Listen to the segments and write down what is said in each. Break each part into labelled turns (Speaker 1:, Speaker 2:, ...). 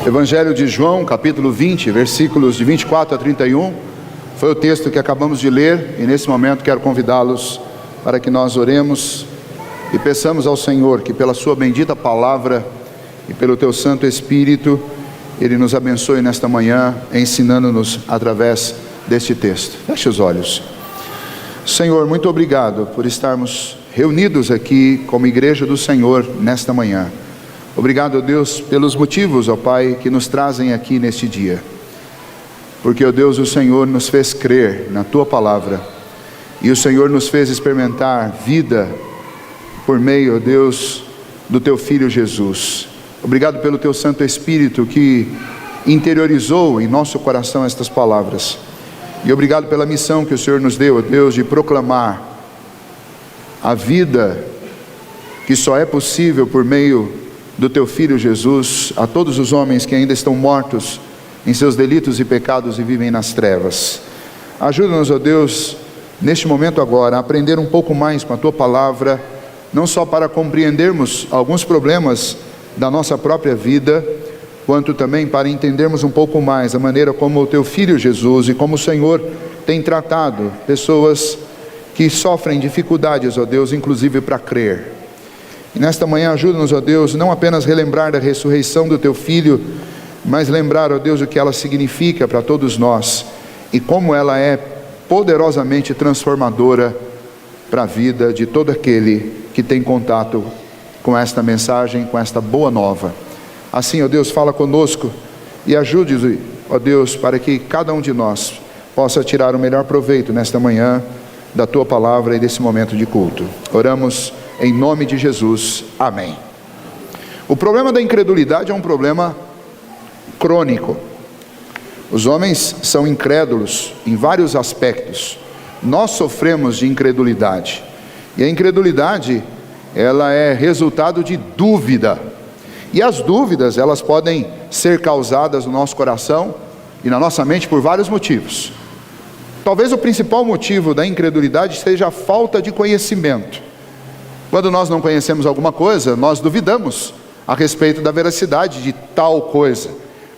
Speaker 1: Evangelho de João, capítulo 20, versículos de 24 a 31, foi o texto que acabamos de ler, e nesse momento quero convidá-los para que nós oremos e peçamos ao Senhor que pela sua bendita palavra e pelo teu Santo Espírito, Ele nos abençoe nesta manhã, ensinando-nos através deste texto. Feche os olhos. Senhor, muito obrigado por estarmos reunidos aqui como igreja do Senhor nesta manhã. Obrigado, Deus, pelos motivos, ó Pai, que nos trazem aqui neste dia. Porque, ó Deus, o Senhor nos fez crer na Tua palavra. E o Senhor nos fez experimentar vida por meio, ó Deus, do Teu Filho Jesus. Obrigado pelo Teu Santo Espírito que interiorizou em nosso coração estas palavras. E obrigado pela missão que o Senhor nos deu, ó Deus, de proclamar a vida que só é possível por meio do Teu Filho Jesus, a todos os homens que ainda estão mortos em seus delitos e pecados e vivem nas trevas. Ajuda-nos, ó Deus, neste momento agora, a aprender um pouco mais com a Tua palavra, não só para compreendermos alguns problemas da nossa própria vida, quanto também para entendermos um pouco mais a maneira como o Teu Filho Jesus e como o Senhor tem tratado pessoas que sofrem dificuldades, ó Deus, inclusive para crer. E nesta manhã ajuda-nos, ó Deus, não apenas relembrar da ressurreição do Teu Filho, mas lembrar, ó Deus, o que ela significa para todos nós e como ela é poderosamente transformadora para a vida de todo aquele que tem contato com esta mensagem, com esta boa nova. Assim, ó Deus, fala conosco e ajude-nos, ó Deus, para que cada um de nós possa tirar o melhor proveito nesta manhã da Tua palavra e desse momento de culto. Oramos em nome de Jesus, amém. O problema da incredulidade é um problema crônico. Os homens são incrédulos em vários aspectos. Nós sofremos de incredulidade. E a incredulidade, ela é resultado de dúvida. E as dúvidas, elas podem ser causadas no nosso coração e na nossa mente por vários motivos. Talvez o principal motivo da incredulidade seja a falta de conhecimento. Quando nós não conhecemos alguma coisa, nós duvidamos a respeito da veracidade de tal coisa.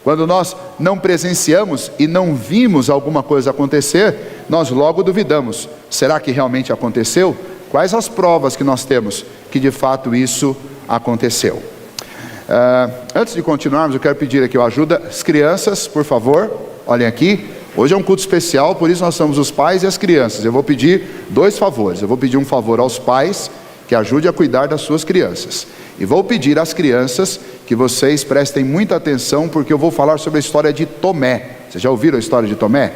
Speaker 1: Quando nós não presenciamos e não vimos alguma coisa acontecer, nós logo duvidamos. Será que realmente aconteceu? Quais as provas que nós temos que de fato isso aconteceu? Antes de continuarmos, eu quero pedir aqui ajuda. As crianças, por favor, olhem aqui. Hoje é um culto especial, por isso nós somos os pais e as crianças. Eu vou pedir dois favores. Eu vou pedir um favor aos pais, que ajude a cuidar das suas crianças. E vou pedir às crianças que vocês prestem muita atenção, porque eu vou falar sobre a história de Tomé. Vocês já ouviram a história de Tomé?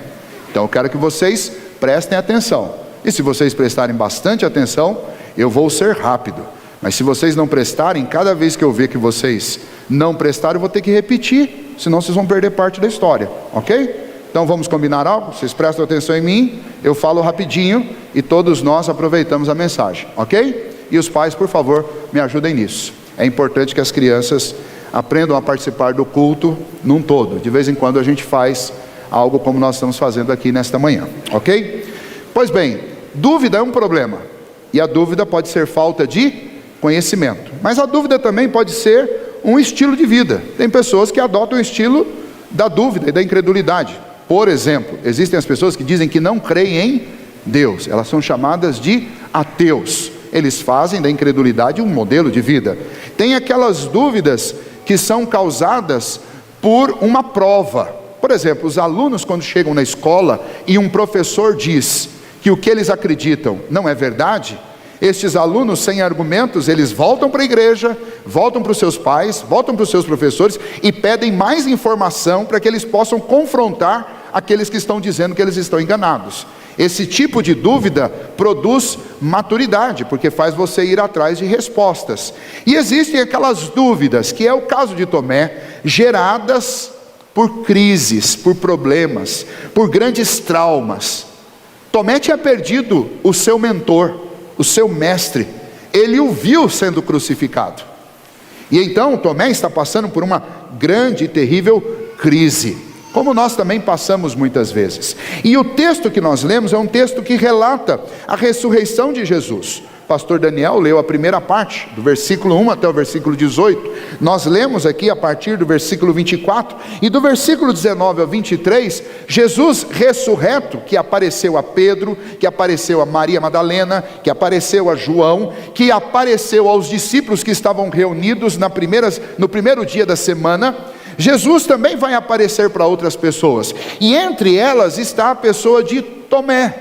Speaker 1: Então eu quero que vocês prestem atenção. E se vocês prestarem bastante atenção, eu vou ser rápido. Mas se vocês não prestarem, cada vez que eu ver que vocês não prestaram, eu vou ter que repetir, senão vocês vão perder parte da história, ok? Então vamos combinar algo? Vocês prestam atenção em mim, eu falo rapidinho e todos nós aproveitamos a mensagem, ok? E os pais, por favor, me ajudem nisso. É importante que as crianças aprendam a participar do culto num todo. De vez em quando a gente faz algo como nós estamos fazendo aqui nesta manhã, ok? Pois bem, dúvida é um problema. E a dúvida pode ser falta de conhecimento. Mas a dúvida também pode ser um estilo de vida. Tem pessoas que adotam o estilo da dúvida e da incredulidade. Por exemplo, existem as pessoas que dizem que não creem em Deus. Elas são chamadas de ateus. Eles fazem da incredulidade um modelo de vida. Tem aquelas dúvidas que são causadas por uma prova. Por exemplo, os alunos quando chegam na escola e um professor diz que o que eles acreditam não é verdade, estes alunos sem argumentos, eles voltam para a igreja, voltam para os seus pais, voltam para os seus professores e pedem mais informação para que eles possam confrontar aqueles que estão dizendo que eles estão enganados. Esse tipo de dúvida produz maturidade, porque faz você ir atrás de respostas. E existem aquelas dúvidas, que é o caso de Tomé, geradas por crises, por problemas, por grandes traumas. Tomé tinha perdido o seu mentor, o seu mestre. Ele o viu sendo crucificado. E então Tomé está passando por uma grande e terrível crise. como nós também passamos muitas vezes. E o texto que nós lemos é um texto que relata a ressurreição de Jesus. O pastor Daniel leu a primeira parte, do versículo 1 até o versículo 18. Nós lemos aqui a partir do versículo 24. E do versículo 19 ao 23, Jesus ressurreto, que apareceu a Pedro, que apareceu a Maria Madalena, que apareceu a João, que apareceu aos discípulos que estavam reunidos no primeiro dia da semana. Jesus também vai aparecer para outras pessoas. E entre elas está a pessoa de Tomé.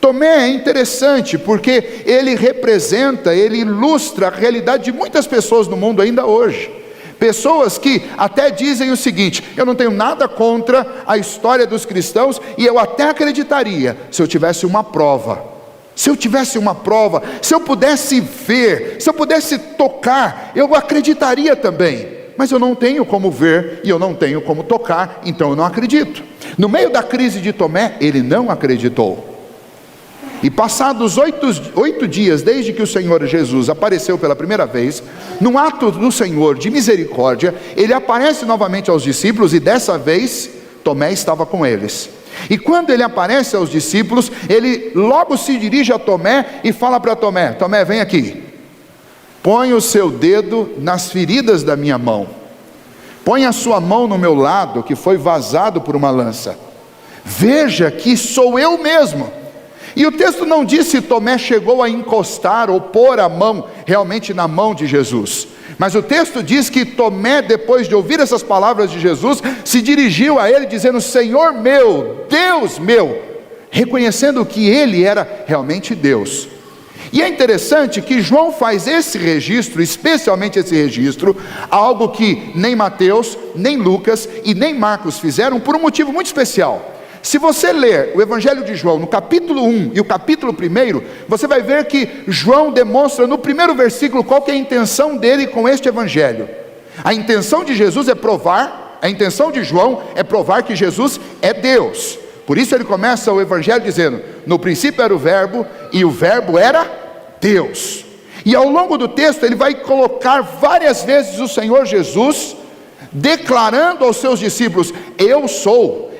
Speaker 1: Tomé é interessante porque ele representa, ele ilustra a realidade de muitas pessoas no mundo ainda hoje. Pessoas que até dizem o seguinte: eu não tenho nada contra a história dos cristãos e eu até acreditaria se eu tivesse uma prova. Se eu tivesse uma prova, se eu pudesse ver, se eu pudesse tocar, eu acreditaria também. Mas eu não tenho como ver e eu não tenho como tocar, então eu não acredito. No meio da crise de Tomé, ele não acreditou. E passados 8 dias, desde que o Senhor Jesus apareceu pela primeira vez, num ato do Senhor de misericórdia, ele aparece novamente aos discípulos e dessa vez, Tomé estava com eles. E quando ele aparece aos discípulos, ele logo se dirige a Tomé e fala para Tomé: Tomé, vem aqui. Põe o seu dedo nas feridas da minha mão. Põe a sua mão no meu lado, que foi vazado por uma lança. Veja que sou eu mesmo. E o texto não diz se Tomé chegou a encostar ou pôr a mão realmente na mão de Jesus. Mas o texto diz que Tomé, depois de ouvir essas palavras de Jesus, se dirigiu a ele dizendo: Senhor meu, Deus meu, reconhecendo que ele era realmente Deus. E é interessante que João faz esse registro, especialmente esse registro, algo que nem Mateus, nem Lucas e nem Marcos fizeram, por um motivo muito especial. Se você ler o Evangelho de João no capítulo 1 e o capítulo 1, você vai ver que João demonstra no primeiro versículo qual que é a intenção dele com este Evangelho. A intenção de Jesus é provar, a intenção de João é provar que Jesus é Deus. Por isso ele começa o Evangelho dizendo: no princípio era o verbo e o verbo era Deus. E ao longo do texto ele vai colocar várias vezes o Senhor Jesus declarando aos seus discípulos: eu sou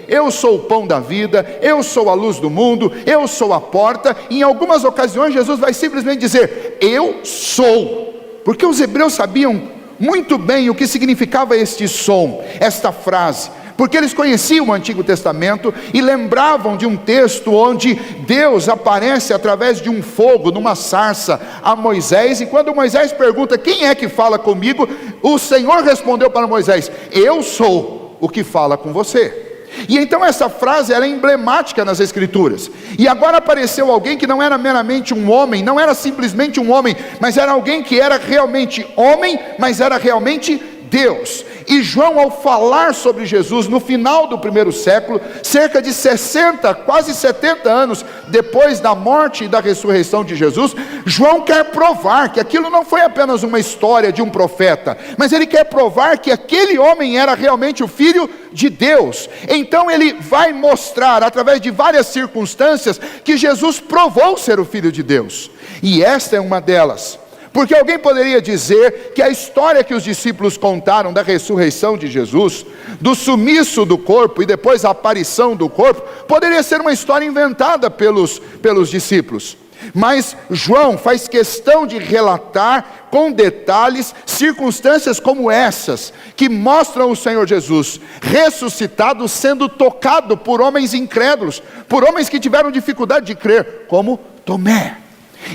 Speaker 1: o pão da vida, eu sou a luz do mundo, eu sou a porta. E em algumas ocasiões Jesus vai simplesmente dizer: eu sou, porque os hebreus sabiam muito bem o que significava este som, esta frase, porque eles conheciam o Antigo Testamento e lembravam de um texto onde Deus aparece através de um fogo, numa sarça, a Moisés. E quando Moisés pergunta: quem é que fala comigo? O Senhor respondeu para Moisés: eu sou o que fala com você. E então essa frase era emblemática nas Escrituras. E agora apareceu alguém que não era meramente um homem, não era simplesmente um homem, mas era alguém que era realmente homem, mas era realmente Deus. E João, ao falar sobre Jesus no final do primeiro século, cerca de 60, quase 70 anos depois da morte e da ressurreição de Jesus, João quer provar que aquilo não foi apenas uma história de um profeta, mas ele quer provar que aquele homem era realmente o Filho de Deus. Então ele vai mostrar, através de várias circunstâncias, que Jesus provou ser o Filho de Deus. E esta é uma delas. Porque alguém poderia dizer que a história que os discípulos contaram da ressurreição de Jesus, do sumiço do corpo e depois a aparição do corpo, poderia ser uma história inventada pelos discípulos. Mas João faz questão de relatar com detalhes circunstâncias como essas, que mostram o Senhor Jesus ressuscitado, sendo tocado por homens incrédulos, por homens que tiveram dificuldade de crer, como Tomé.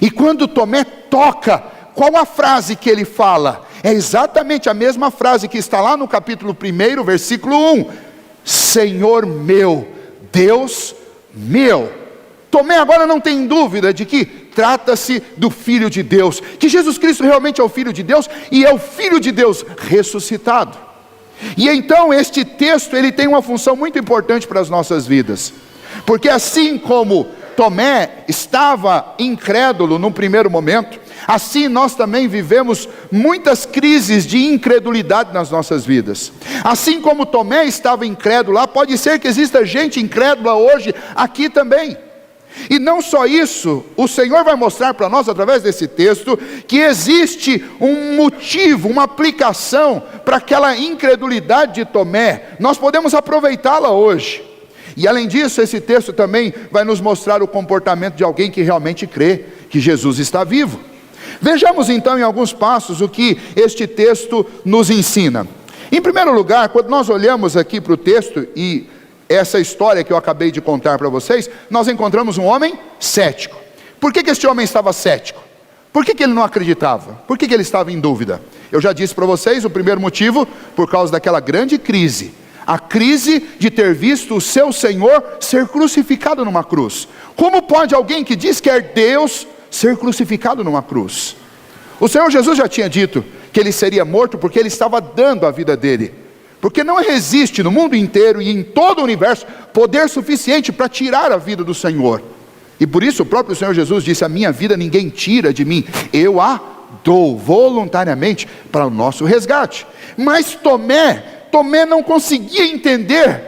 Speaker 1: E quando Tomé toca, qual a frase que ele fala? É exatamente a mesma frase que está lá no capítulo 1, versículo 1. Senhor meu, Deus meu. Tomé agora não tem dúvida de que trata-se do Filho de Deus, que Jesus Cristo realmente é o Filho de Deus, e é o Filho de Deus ressuscitado. E então este texto, ele tem uma função muito importante para as nossas vidas, porque assim como Tomé estava incrédulo num primeiro momento, assim nós também vivemos muitas crises de incredulidade nas nossas vidas. Assim como Tomé estava incrédulo lá, pode ser que exista gente incrédula hoje aqui também. E não só isso, o Senhor vai mostrar para nós, através desse texto, que existe um motivo, uma aplicação para aquela incredulidade de Tomé. Nós podemos aproveitá-la hoje. E além disso, esse texto também vai nos mostrar o comportamento de alguém que realmente crê que Jesus está vivo. Vejamos então em alguns passos o que este texto nos ensina. Em primeiro lugar, quando nós olhamos aqui para o texto e essa história que eu acabei de contar para vocês, nós encontramos um homem cético. Por que este homem estava cético? Por que ele não acreditava? Por que ele estava em dúvida? Eu já disse para vocês o primeiro motivo, por causa daquela grande crise. A crise de ter visto o seu Senhor ser crucificado numa cruz. Como pode alguém que diz que é Deus ser crucificado numa cruz? O Senhor Jesus já tinha dito que ele seria morto porque ele estava dando a vida dele. Porque não existe no mundo inteiro e em todo o universo poder suficiente para tirar a vida do Senhor. E por isso o próprio Senhor Jesus disse: a minha vida ninguém tira de mim, eu a dou voluntariamente para o nosso resgate. Mas Tomé não conseguia entender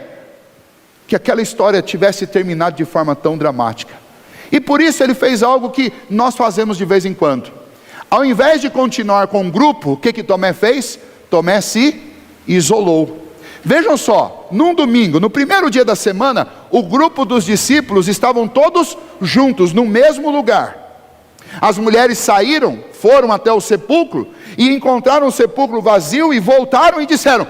Speaker 1: que aquela história tivesse terminado de forma tão dramática. E por isso ele fez algo que nós fazemos de vez em quando. Ao invés de continuar com o grupo, o que Tomé fez? Tomé se isolou. Vejam só, num domingo, no primeiro dia da semana, o grupo dos discípulos estavam todos juntos, no mesmo lugar. As mulheres saíram, foram até o sepulcro, e encontraram o sepulcro vazio, e voltaram e disseram: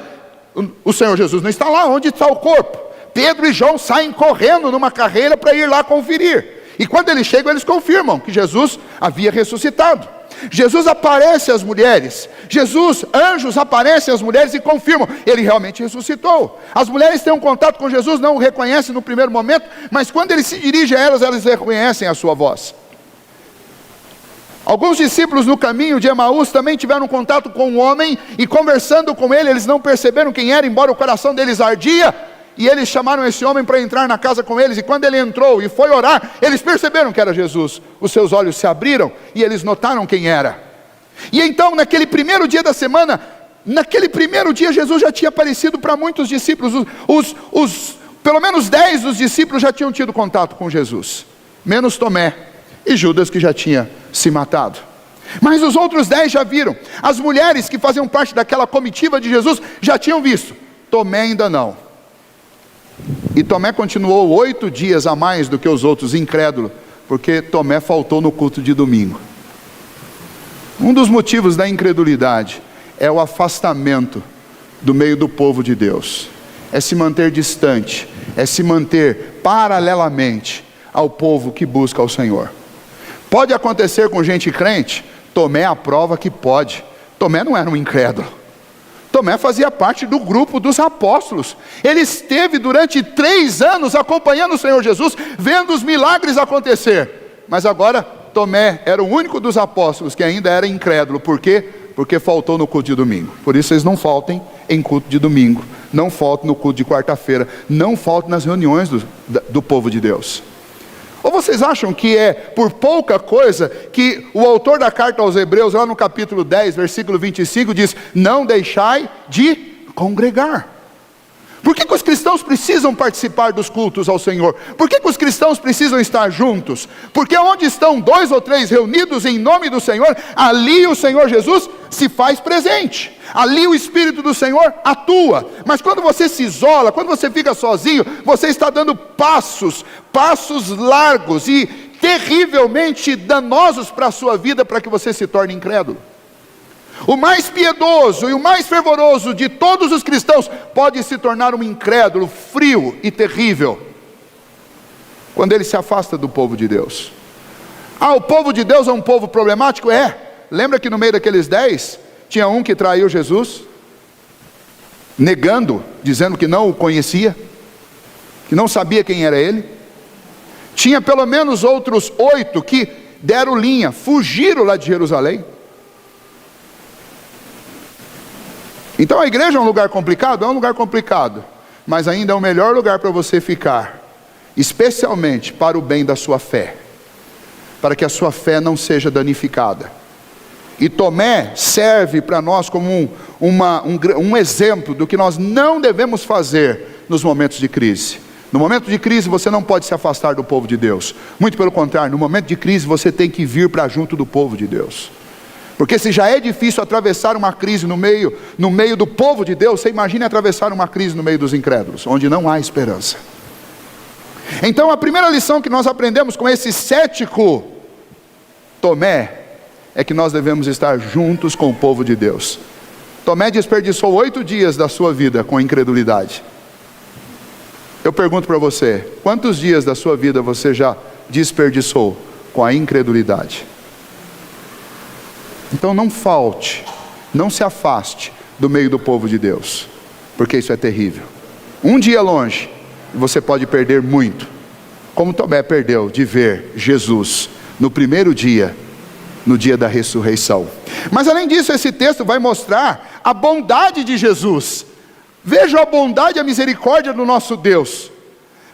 Speaker 1: o Senhor Jesus não está lá, onde está o corpo? Pedro e João saem correndo numa carreira para ir lá conferir. E quando eles chegam, eles confirmam que Jesus havia ressuscitado. Jesus aparece às mulheres, anjos aparecem às mulheres e confirmam, ele realmente ressuscitou. As mulheres têm um contato com Jesus, não o reconhecem no primeiro momento, mas quando ele se dirige a elas, elas reconhecem a sua voz. Alguns discípulos no caminho de Emaús também tiveram contato com um homem, e conversando com ele, eles não perceberam quem era, embora o coração deles ardia, e eles chamaram esse homem para entrar na casa com eles, e quando ele entrou e foi orar, eles perceberam que era Jesus. Os seus olhos se abriram, e eles notaram quem era. E então, naquele primeiro dia da semana, Jesus já tinha aparecido para muitos discípulos. Pelo menos 10 dos discípulos já tinham tido contato com Jesus, menos Tomé e Judas, que já tinha se matado. Mas os outros 10 já viram. As mulheres que faziam parte daquela comitiva de Jesus já tinham visto. Tomé ainda não. E Tomé continuou 8 dias a mais do que os outros, incrédulo, porque Tomé faltou no culto de domingo. Um dos motivos da incredulidade é o afastamento do meio do povo de Deus. É se manter distante, é se manter paralelamente ao povo que busca o Senhor. Pode acontecer com gente crente? Tomé é a prova que pode. Tomé não era um incrédulo. Tomé fazia parte do grupo dos apóstolos. Ele esteve durante 3 anos acompanhando o Senhor Jesus, vendo os milagres acontecer. Mas agora Tomé era o único dos apóstolos que ainda era incrédulo. Por quê? Porque faltou no culto de domingo. Por isso vocês não faltem em culto de domingo, não faltem no culto de quarta-feira, não faltem nas reuniões do povo de Deus. Ou vocês acham que é por pouca coisa que o autor da carta aos Hebreus, lá no capítulo 10, versículo 25, diz: não deixai de congregar? Por que os cristãos precisam participar dos cultos ao Senhor? Por que os cristãos precisam estar juntos? Porque onde estão 2 ou 3 reunidos em nome do Senhor, ali o Senhor Jesus se faz presente. Ali o Espírito do Senhor atua. Mas quando você se isola, quando você fica sozinho, você está dando passos largos e terrivelmente danosos para a sua vida, para que você se torne incrédulo. O mais piedoso e o mais fervoroso de todos os cristãos pode se tornar um incrédulo, frio e terrível, quando ele se afasta do povo de Deus. O povo de Deus é um povo problemático? Lembra que no meio daqueles 10, tinha um que traiu Jesus, negando, dizendo que não o conhecia, que não sabia quem era ele. Tinha pelo menos outros 8 que deram linha, fugiram lá de Jerusalém. Então a igreja é um lugar complicado? É um lugar complicado, mas ainda é o melhor lugar para você ficar, especialmente para o bem da sua fé, para que a sua fé não seja danificada. E Tomé serve para nós como um exemplo do que nós não devemos fazer nos momentos de crise. No momento de crise você não pode se afastar do povo de Deus. Muito pelo contrário, no momento de crise você tem que vir para junto do povo de Deus. Porque se já é difícil atravessar uma crise no meio do povo de Deus, você imagine atravessar uma crise no meio dos incrédulos, onde não há esperança. Então a primeira lição que nós aprendemos com esse cético Tomé, é que nós devemos estar juntos com o povo de Deus. Tomé desperdiçou 8 dias da sua vida com incredulidade. Eu pergunto para você, quantos dias da sua vida você já desperdiçou com a incredulidade? Então não falte, não se afaste do meio do povo de Deus, porque isso é terrível. Um dia longe, você pode perder muito, como Tomé perdeu de ver Jesus no primeiro dia, no dia da ressurreição. Mas além disso, esse texto vai mostrar a bondade de Jesus. Veja a bondade e a misericórdia do nosso Deus.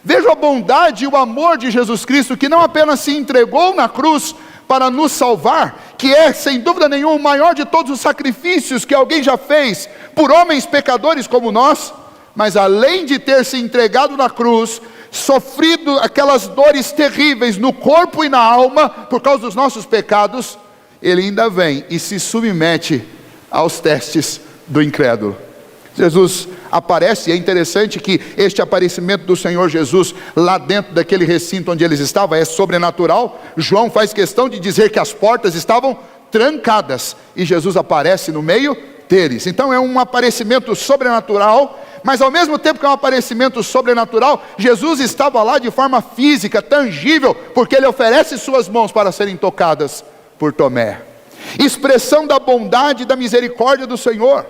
Speaker 1: Veja a bondade e o amor de Jesus Cristo, que não apenas se entregou na cruz para nos salvar, que é sem dúvida nenhuma o maior de todos os sacrifícios que alguém já fez por homens pecadores como nós, mas além de ter se entregado na cruz, sofrido aquelas dores terríveis no corpo e na alma, por causa dos nossos pecados, Ele ainda vem e se submete aos testes do incrédulo. Jesus aparece, e é interessante que este aparecimento do Senhor Jesus, lá dentro daquele recinto onde eles estavam, é sobrenatural. João faz questão de dizer que as portas estavam trancadas, e Jesus aparece no meio deles. Então é um aparecimento sobrenatural, mas ao mesmo tempo que é um aparecimento sobrenatural, Jesus estava lá de forma física, tangível, porque Ele oferece suas mãos para serem tocadas por Tomé. Expressão da bondade e da misericórdia do Senhor,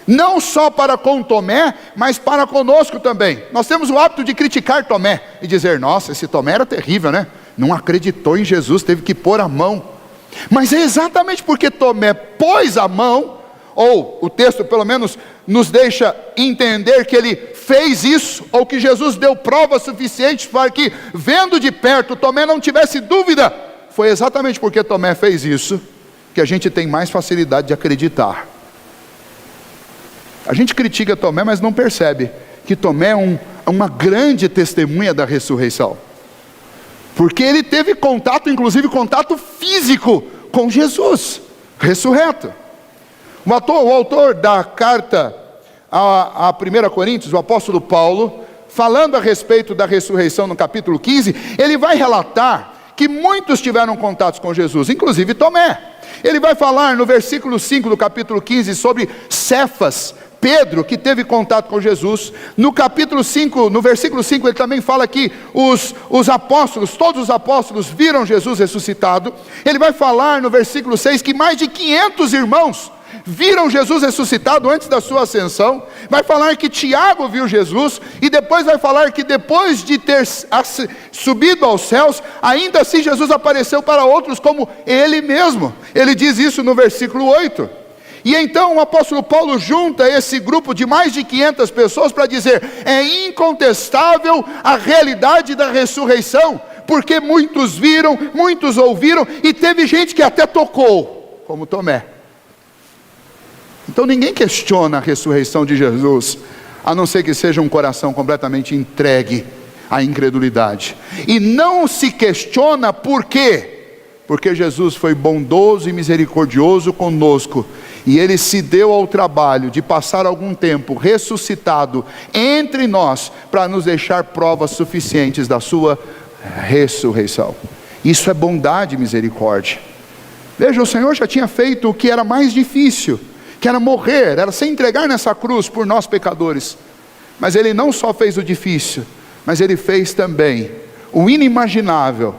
Speaker 1: não só para com Tomé, mas para conosco também. Nós temos o hábito de criticar Tomé, e dizer, nossa, esse Tomé era terrível, né? Não acreditou em Jesus, teve que pôr a mão. Mas é exatamente porque Tomé pôs a mão, ou o texto pelo menos nos deixa entender que ele fez isso, ou que Jesus deu provas suficientes para que, vendo de perto, Tomé não tivesse dúvida. Foi exatamente porque Tomé fez isso, que a gente tem mais facilidade de acreditar. A gente critica Tomé, mas não percebe que Tomé é uma grande testemunha da ressurreição. Porque ele teve contato, inclusive contato físico com Jesus, ressurreto. O autor da carta a 1 Coríntios, o apóstolo Paulo, falando a respeito da ressurreição no capítulo 15, ele vai relatar que muitos tiveram contatos com Jesus, inclusive Tomé. Ele vai falar no versículo 5 do capítulo 15 sobre Cefas, Pedro, que teve contato com Jesus. No capítulo 5, no versículo 5, ele também fala que os apóstolos, todos os apóstolos viram Jesus ressuscitado. Ele vai falar no versículo 6 que mais de 500 irmãos viram Jesus ressuscitado antes da sua ascensão. Vai falar que Tiago viu Jesus, e depois vai falar que depois de ter subido aos céus, ainda assim Jesus apareceu para outros como Ele mesmo. Ele diz isso no versículo 8. E então o apóstolo Paulo junta esse grupo de mais de 500 pessoas para dizer, é incontestável a realidade da ressurreição, porque muitos viram, muitos ouviram, e teve gente que até tocou, como Tomé. Então ninguém questiona a ressurreição de Jesus, a não ser que seja um coração completamente entregue à incredulidade. E não se questiona por quê? Porque Jesus foi bondoso e misericordioso conosco, e Ele se deu ao trabalho de passar algum tempo ressuscitado entre nós, para nos deixar provas suficientes da sua ressurreição. Isso é bondade e misericórdia. Veja, o Senhor já tinha feito o que era mais difícil, que era morrer, era se entregar nessa cruz por nós pecadores. Mas Ele não só fez o difícil, mas Ele fez também o inimaginável,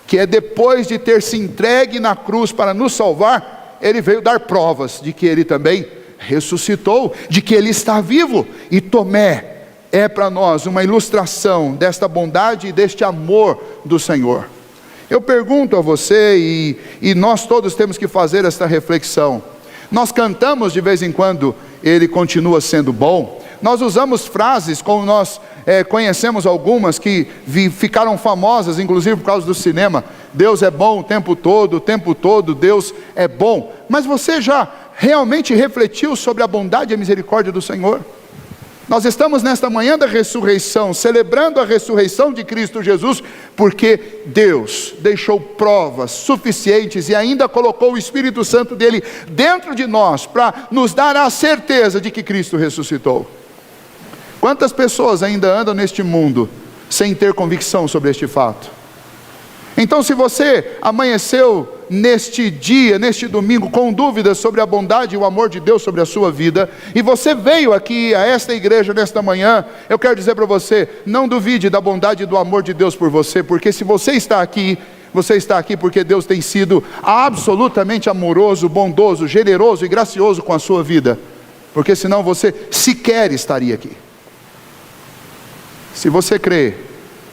Speaker 1: que é depois de ter se entregue na cruz para nos salvar, Ele veio dar provas de que Ele também ressuscitou, de que Ele está vivo. E Tomé é para nós uma ilustração desta bondade e deste amor do Senhor. Eu pergunto a você, e nós todos temos que fazer esta reflexão. Nós cantamos de vez em quando, Ele continua sendo bom. Nós usamos frases, como nós conhecemos algumas que ficaram famosas, inclusive por causa do cinema. Deus é bom o tempo todo Deus é bom. Mas você já realmente refletiu sobre a bondade e a misericórdia do Senhor? Nós estamos nesta manhã da ressurreição, celebrando a ressurreição de Cristo Jesus, porque Deus deixou provas suficientes e ainda colocou o Espírito Santo dele dentro de nós, para nos dar a certeza de que Cristo ressuscitou. Quantas pessoas ainda andam neste mundo sem ter convicção sobre este fato? Então, se você amanheceu neste dia, neste domingo, com dúvidas sobre a bondade e o amor de Deus sobre a sua vida, e você veio aqui a esta igreja nesta manhã, eu quero dizer para você, não duvide da bondade e do amor de Deus por você, porque se você está aqui porque Deus tem sido absolutamente amoroso, bondoso, generoso e gracioso com a sua vida, porque senão você sequer estaria aqui. Se você crê,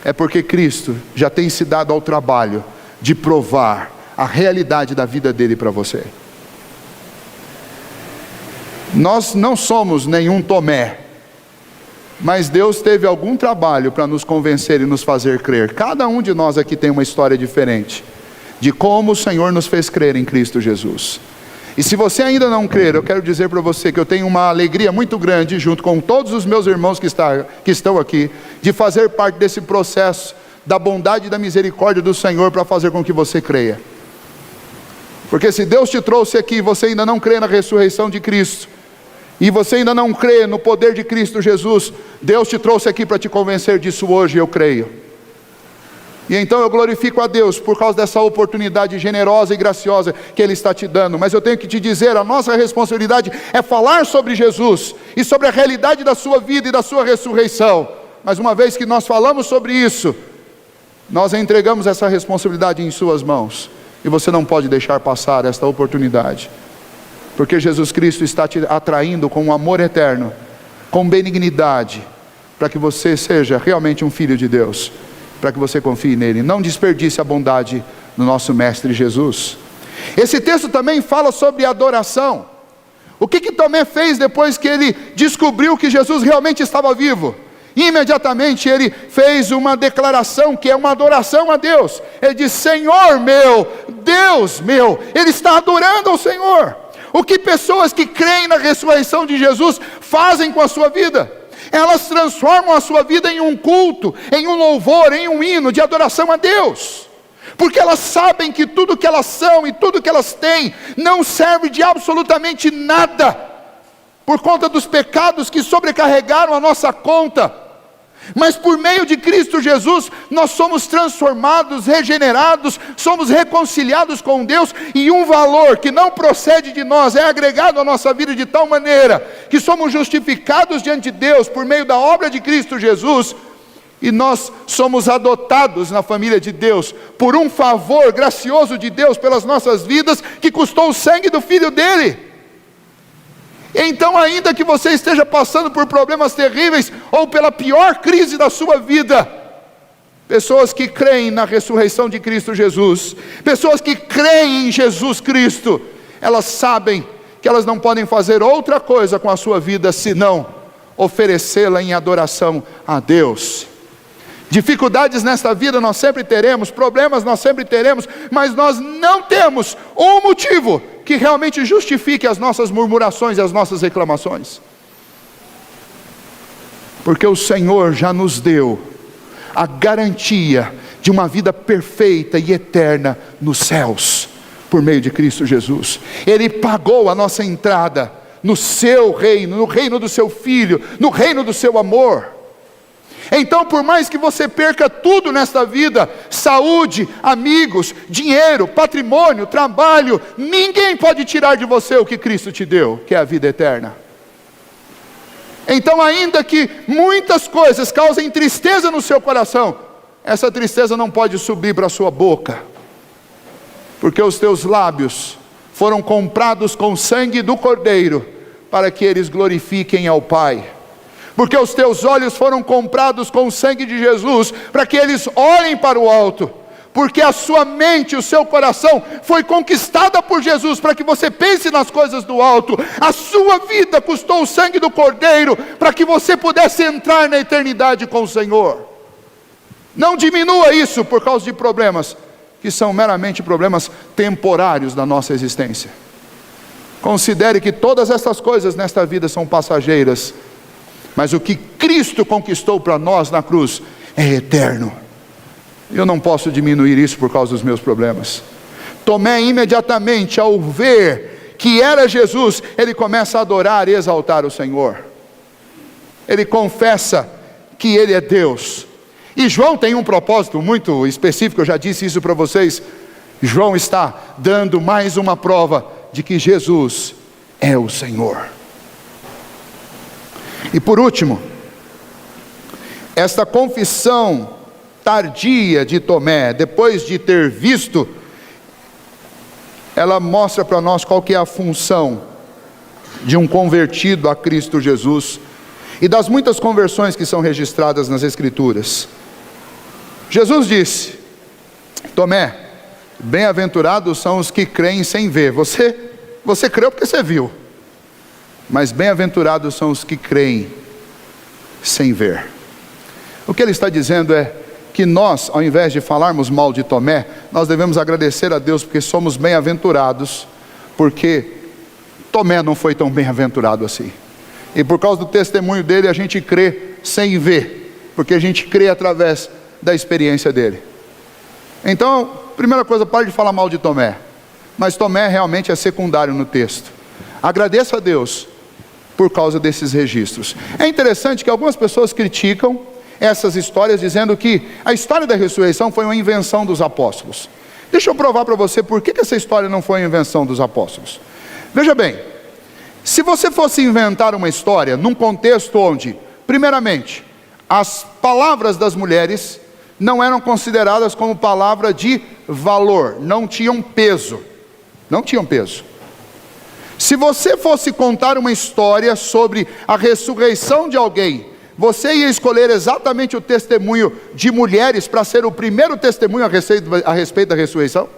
Speaker 1: é porque Cristo já tem se dado ao trabalho de provar a realidade da vida dele para você. Nós não somos nenhum Tomé, mas Deus teve algum trabalho para nos convencer e nos fazer crer. Cada um de nós aqui tem uma história diferente de como o Senhor nos fez crer em Cristo Jesus. E se você ainda não crer, eu quero dizer para você que eu tenho uma alegria muito grande, junto com todos os meus irmãos que estão aqui, de fazer parte desse processo da bondade e da misericórdia do Senhor para fazer com que você creia. Porque se Deus te trouxe aqui e você ainda não crê na ressurreição de Cristo, e você ainda não crê no poder de Cristo Jesus, Deus te trouxe aqui para te convencer disso hoje, eu creio. E então eu glorifico a Deus por causa dessa oportunidade generosa e graciosa que Ele está te dando. Mas eu tenho que te dizer, a nossa responsabilidade é falar sobre Jesus e sobre a realidade da sua vida e da sua ressurreição. Mas uma vez que nós falamos sobre isso, nós entregamos essa responsabilidade em suas mãos. E você não pode deixar passar esta oportunidade, porque Jesus Cristo está te atraindo com um amor eterno, com benignidade, para que você seja realmente um filho de Deus, para que você confie nele. Não desperdice a bondade do nosso Mestre Jesus. Esse texto também fala sobre adoração. O que Tomé fez depois que ele descobriu que Jesus realmente estava vivo? Imediatamente ele fez uma declaração que é uma adoração a Deus. Ele diz: Senhor meu, Deus meu. Ele está adorando ao Senhor. O que pessoas que creem na ressurreição de Jesus fazem com a sua vida? Elas transformam a sua vida em um culto, em um louvor, em um hino de adoração a Deus, porque elas sabem que tudo que elas são e tudo que elas têm não serve de absolutamente nada, por conta dos pecados que sobrecarregaram a nossa conta. Mas por meio de Cristo Jesus, nós somos transformados, regenerados, somos reconciliados com Deus, e um valor que não procede de nós é agregado à nossa vida de tal maneira, que somos justificados diante de Deus por meio da obra de Cristo Jesus, e nós somos adotados na família de Deus, por um favor gracioso de Deus pelas nossas vidas, que custou o sangue do Filho dele. Então, ainda que você esteja passando por problemas terríveis, ou pela pior crise da sua vida, pessoas que creem na ressurreição de Cristo Jesus, pessoas que creem em Jesus Cristo, elas sabem que elas não podem fazer outra coisa com a sua vida, senão oferecê-la em adoração a Deus. Dificuldades nesta vida nós sempre teremos, problemas nós sempre teremos, mas nós não temos um motivo que realmente justifique as nossas murmurações e as nossas reclamações, porque o Senhor já nos deu a garantia de uma vida perfeita e eterna nos céus, por meio de Cristo Jesus. Ele pagou a nossa entrada no seu reino, no reino do seu Filho, no reino do seu amor. Então, por mais que você perca tudo nesta vida, saúde, amigos, dinheiro, patrimônio, trabalho, ninguém pode tirar de você o que Cristo te deu, que é a vida eterna. Então, ainda que muitas coisas causem tristeza no seu coração, essa tristeza não pode subir para a sua boca, porque os teus lábios foram comprados com o sangue do Cordeiro, para que eles glorifiquem ao Pai. Porque os teus olhos foram comprados com o sangue de Jesus, para que eles olhem para o alto. Porque a sua mente, o seu coração foi conquistada por Jesus, para que você pense nas coisas do alto. A sua vida custou o sangue do Cordeiro, para que você pudesse entrar na eternidade com o Senhor. Não diminua isso por causa de problemas, que são meramente problemas temporários da nossa existência. Considere que todas essas coisas nesta vida são passageiras. Mas o que Cristo conquistou para nós na cruz é eterno. Eu não posso diminuir isso por causa dos meus problemas. Tomé, imediatamente ao ver que era Jesus, ele começa a adorar e exaltar o Senhor. Ele confessa que ele é Deus. E João tem um propósito muito específico, eu já disse isso para vocês. João está dando mais uma prova de que Jesus é o Senhor. E por último, esta confissão tardia de Tomé, depois de ter visto, ela mostra para nós qual que é a função de um convertido a Cristo Jesus e das muitas conversões que são registradas nas Escrituras. Jesus disse: Tomé, bem-aventurados são os que creem sem ver. Você creu porque você viu, mas bem-aventurados são os que creem sem ver. O que ele está dizendo é que nós, ao invés de falarmos mal de Tomé, nós devemos agradecer a Deus porque somos bem-aventurados, porque Tomé não foi tão bem-aventurado assim. E por causa do testemunho dele, a gente crê sem ver, porque a gente crê através da experiência dele. Então, primeira coisa, pare de falar mal de Tomé. Mas Tomé realmente é secundário no texto. Agradeça a Deus por causa desses registros. É interessante que algumas pessoas criticam essas histórias, dizendo que a história da ressurreição foi uma invenção dos apóstolos. Deixa eu provar para você por que essa história não foi uma invenção dos apóstolos. Veja bem, se você fosse inventar uma história num contexto onde, primeiramente, as palavras das mulheres não eram consideradas como palavra de valor, não tinham peso. Se você fosse contar uma história sobre a ressurreição de alguém, você ia escolher exatamente o testemunho de mulheres para ser o primeiro testemunho a respeito da ressurreição?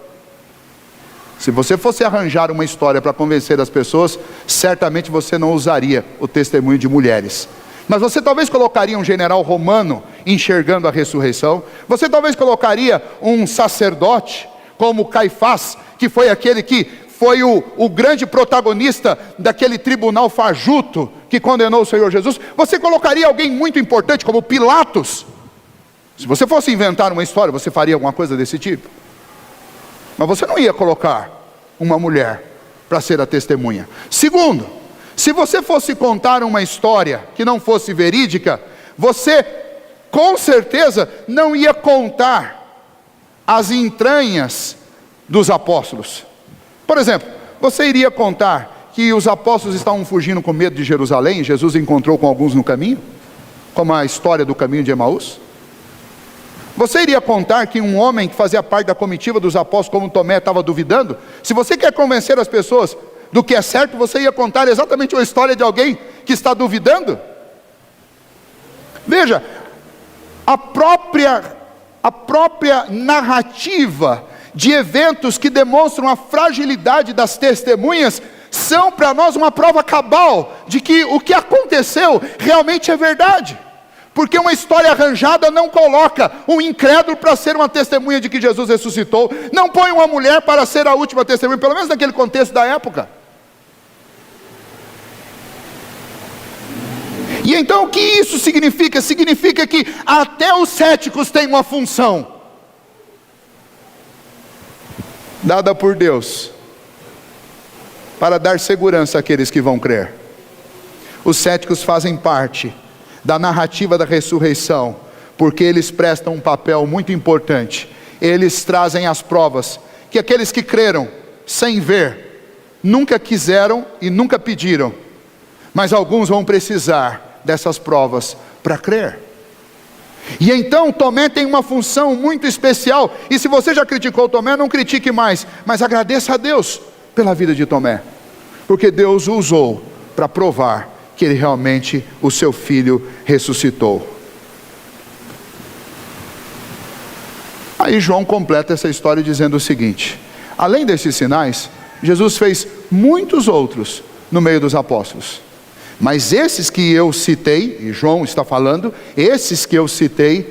Speaker 1: Se você fosse arranjar uma história para convencer as pessoas, certamente você não usaria o testemunho de mulheres. Mas você talvez colocaria um general romano enxergando a ressurreição. Você talvez colocaria um sacerdote como Caifás, que foi aquele que foi o grande protagonista daquele tribunal fajuto que condenou o Senhor Jesus. Você colocaria alguém muito importante como Pilatos. Se você fosse inventar uma história, você faria alguma coisa desse tipo. Mas você não ia colocar uma mulher para ser a testemunha. Segundo, se você fosse contar uma história que não fosse verídica, você com certeza não ia contar as entranhas dos apóstolos. Por exemplo, você iria contar que os apóstolos estavam fugindo com medo de Jerusalém, e Jesus encontrou com alguns no caminho, como a história do caminho de Emaús? Você iria contar que um homem que fazia parte da comitiva dos apóstolos, como Tomé, estava duvidando? Se você quer convencer as pessoas do que é certo, você ia contar exatamente uma história de alguém que está duvidando? Veja, a própria narrativa de eventos que demonstram a fragilidade das testemunhas são para nós uma prova cabal de que o que aconteceu realmente é verdade. Porque uma história arranjada não coloca um incrédulo para ser uma testemunha de que Jesus ressuscitou, não põe uma mulher para ser a última testemunha, pelo menos naquele contexto da época. E então o que isso significa? Significa que até os céticos têm uma função dada por Deus para dar segurança àqueles que vão crer. Os céticos fazem parte da narrativa da ressurreição, porque eles prestam um papel muito importante. Eles trazem as provas que aqueles que creram sem ver nunca quiseram e nunca pediram, mas alguns vão precisar dessas provas para crer. E então Tomé tem uma função muito especial. E se você já criticou Tomé, não critique mais, mas agradeça a Deus pela vida de Tomé, porque Deus o usou para provar que ele realmente, o seu filho, ressuscitou. Aí João completa essa história dizendo o seguinte: além desses sinais, Jesus fez muitos outros no meio dos apóstolos. Mas esses que eu citei, e João está falando, esses que eu citei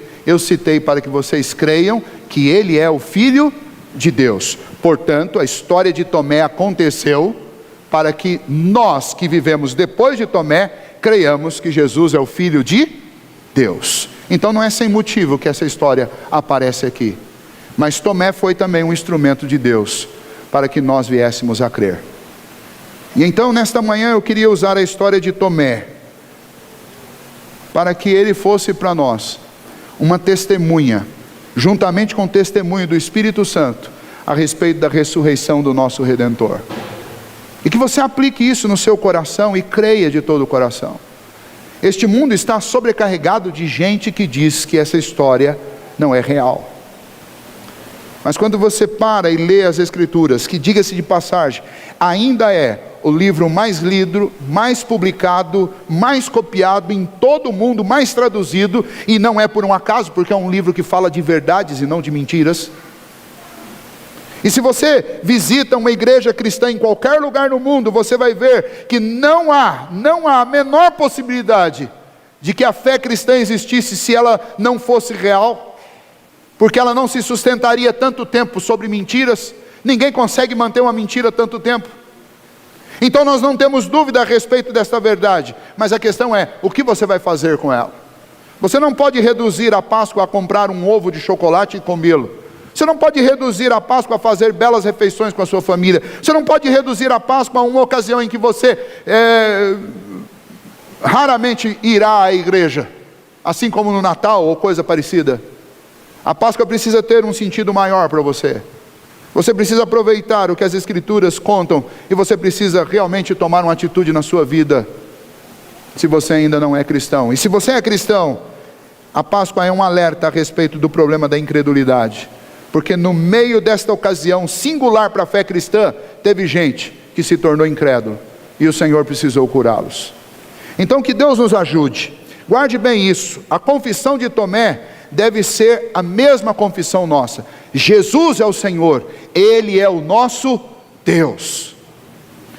Speaker 1: para que vocês creiam que ele é o Filho de Deus. Portanto, a história de Tomé aconteceu para que nós que vivemos depois de Tomé creiamos que Jesus é o Filho de Deus. Então não é sem motivo que essa história aparece aqui. Mas Tomé foi também um instrumento de Deus para que nós viéssemos a crer. E então nesta manhã eu queria usar a história de Tomé para que ele fosse para nós uma testemunha, juntamente com o testemunho do Espírito Santo, a respeito da ressurreição do nosso Redentor. E que você aplique isso no seu coração e creia de todo o coração. Este mundo está sobrecarregado de gente que diz que essa história não é real. Mas quando você para e lê as Escrituras, que, diga-se de passagem, ainda é o livro mais lido, mais publicado, mais copiado em todo o mundo, mais traduzido, e não é por um acaso, porque é um livro que fala de verdades e não de mentiras. E se você visita uma igreja cristã em qualquer lugar no mundo, você vai ver que não há a menor possibilidade de que a fé cristã existisse se ela não fosse real, porque ela não se sustentaria tanto tempo sobre mentiras. Ninguém consegue manter uma mentira tanto tempo. Então nós não temos dúvida a respeito desta verdade, mas a questão é, o que você vai fazer com ela? Você não pode reduzir a Páscoa a comprar um ovo de chocolate e comê-lo. Você não pode reduzir a Páscoa a fazer belas refeições com a sua família. Você não pode reduzir a Páscoa a uma ocasião em que você raramente irá à igreja, assim como no Natal ou coisa parecida. A Páscoa precisa ter um sentido maior para você. Você precisa aproveitar o que as Escrituras contam, e você precisa realmente tomar uma atitude na sua vida, se você ainda não é cristão. E se você é cristão, a Páscoa é um alerta a respeito do problema da incredulidade, porque no meio desta ocasião singular para a fé cristã, teve gente que se tornou incrédulo, e o Senhor precisou curá-los. Então que Deus nos ajude. Guarde bem isso. A confissão de Tomé deve ser a mesma confissão nossa. Jesus é o Senhor, Ele é o nosso Deus.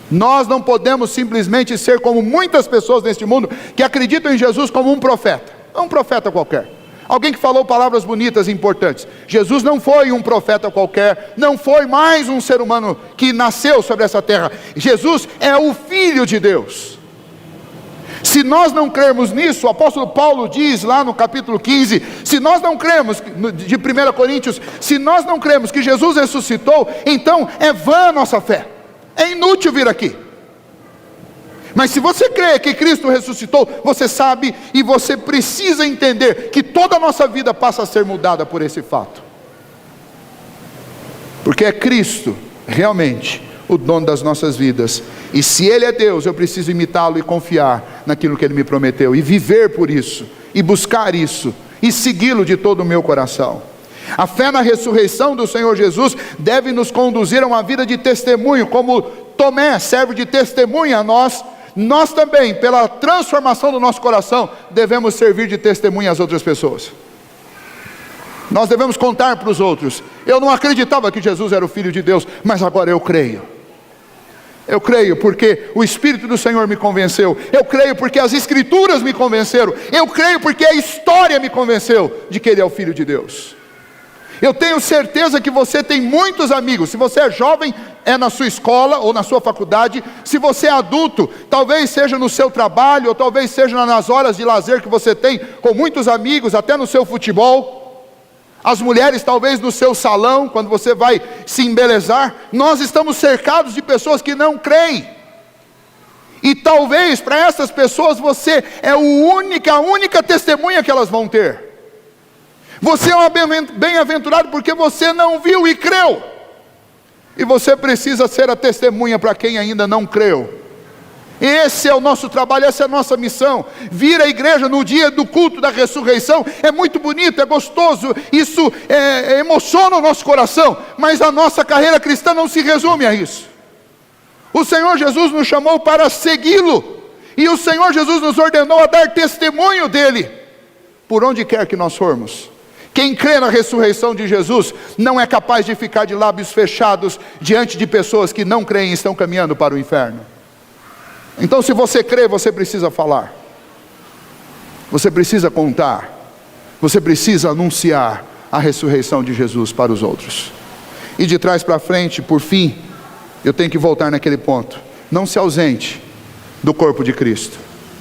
Speaker 1: Nós não podemos simplesmente ser como muitas pessoas neste mundo, que acreditam em Jesus como um profeta. Não um profeta qualquer, alguém que falou palavras bonitas e importantes. Jesus não foi um profeta qualquer, não foi mais um ser humano que nasceu sobre essa terra. Jesus é o Filho de Deus. Se nós não crermos nisso, o apóstolo Paulo diz lá no capítulo 15, se nós não cremos, de 1 Coríntios, se nós não cremos que Jesus ressuscitou, então é vã a nossa fé, é inútil vir aqui. Mas se você crê que Cristo ressuscitou, você sabe e você precisa entender que toda a nossa vida passa a ser mudada por esse fato, porque é Cristo realmente o dono das nossas vidas, e se Ele é Deus, eu preciso imitá-lo e confiar naquilo que Ele me prometeu, e viver por isso, e buscar isso, e segui-lo de todo o meu coração. A fé na ressurreição do Senhor Jesus deve nos conduzir a uma vida de testemunho, como Tomé serve de testemunha a nós. Nós também, pela transformação do nosso coração, devemos servir de testemunha às outras pessoas. Nós devemos contar para os outros: eu não acreditava que Jesus era o Filho de Deus, mas agora eu creio. Eu creio porque o Espírito do Senhor me convenceu. Eu creio porque as Escrituras me convenceram. Eu creio porque a história me convenceu de que Ele é o Filho de Deus. Eu tenho certeza que você tem muitos amigos. Se você é jovem, é na sua escola ou na sua faculdade. Se você é adulto, talvez seja no seu trabalho, ou talvez seja nas horas de lazer que você tem com muitos amigos, até no seu futebol. As mulheres talvez no seu salão, quando você vai se embelezar. Nós estamos cercados de pessoas que não creem. E talvez para essas pessoas você é a única testemunha que elas vão ter. Você é um bem-aventurado porque você não viu e creu. E você precisa ser a testemunha para quem ainda não creu. Esse é o nosso trabalho, essa é a nossa missão. Vir à igreja no dia do culto da ressurreição é muito bonito, é gostoso, isso emociona o nosso coração, mas a nossa carreira cristã não se resume a isso. O Senhor Jesus nos chamou para segui-lo, e o Senhor Jesus nos ordenou a dar testemunho dele, por onde quer que nós formos. Quem crê na ressurreição de Jesus, não é capaz de ficar de lábios fechados diante de pessoas que não creem e estão caminhando para o inferno. Então se você crê, você precisa falar, você precisa contar, você precisa anunciar a ressurreição de Jesus para os outros. E de trás para frente, por fim, eu tenho que voltar naquele ponto: não se ausente do corpo de Cristo,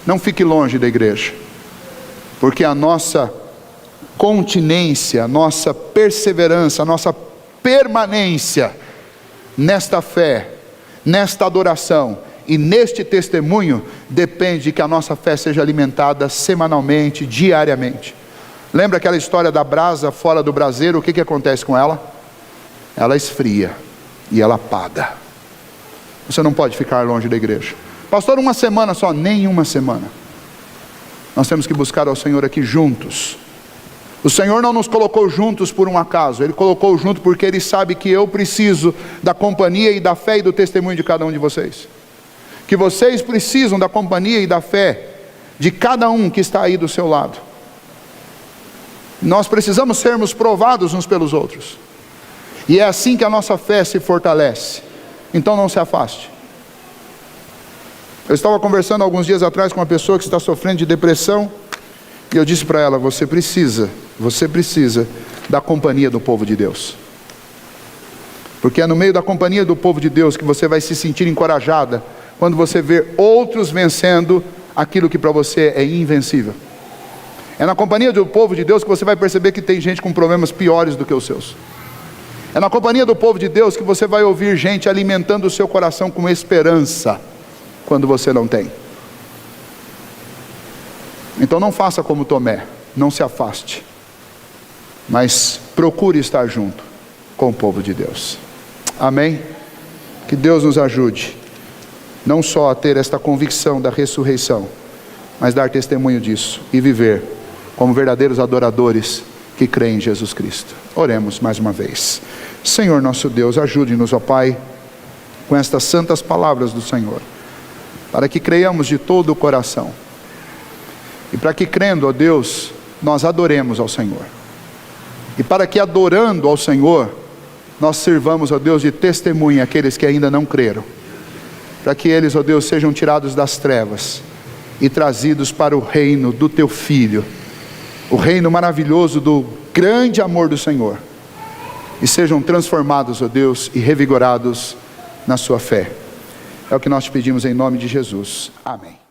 Speaker 1: não fique longe da igreja, porque a nossa continência, a nossa perseverança, a nossa permanência nesta fé, nesta adoração e neste testemunho, depende de que a nossa fé seja alimentada semanalmente, diariamente. Lembra aquela história da brasa fora do braseiro? O que acontece com ela? Ela esfria e ela apaga. Você não pode ficar longe da igreja. Pastor, uma semana só? Nem uma semana. Nós temos que buscar ao Senhor aqui juntos. O Senhor não nos colocou juntos por um acaso. Ele colocou junto porque Ele sabe que eu preciso da companhia e da fé e do testemunho de cada um de vocês. Que vocês precisam da companhia e da fé de cada um que está aí do seu lado. Nós precisamos sermos provados uns pelos outros. E é assim que a nossa fé se fortalece. Então não se afaste. Eu estava conversando alguns dias atrás com uma pessoa que está sofrendo de depressão. E eu disse para ela, você precisa da companhia do povo de Deus. Porque é no meio da companhia do povo de Deus que você vai se sentir encorajada, quando você vê outros vencendo aquilo que para você é invencível. É na companhia do povo de Deus que você vai perceber que tem gente com problemas piores do que os seus. É na companhia do povo de Deus que você vai ouvir gente alimentando o seu coração com esperança, quando você não tem. Então não faça como Tomé, não se afaste, mas procure estar junto com o povo de Deus. Amém? Que Deus nos ajude, não só a ter esta convicção da ressurreição, mas dar testemunho disso e viver como verdadeiros adoradores que creem em Jesus Cristo. Oremos mais uma vez. Senhor nosso Deus, ajude-nos, ó Pai, com estas santas palavras do Senhor, para que creiamos de todo o coração. E para que crendo, ó Deus, nós adoremos ao Senhor. E para que adorando ao Senhor, nós sirvamos, ó Deus, de testemunha àqueles que ainda não creram. Para que eles, ó Deus, sejam tirados das trevas e trazidos para o reino do Teu Filho. O reino maravilhoso do grande amor do Senhor. E sejam transformados, ó Deus, e revigorados na sua fé. É o que nós te pedimos em nome de Jesus. Amém.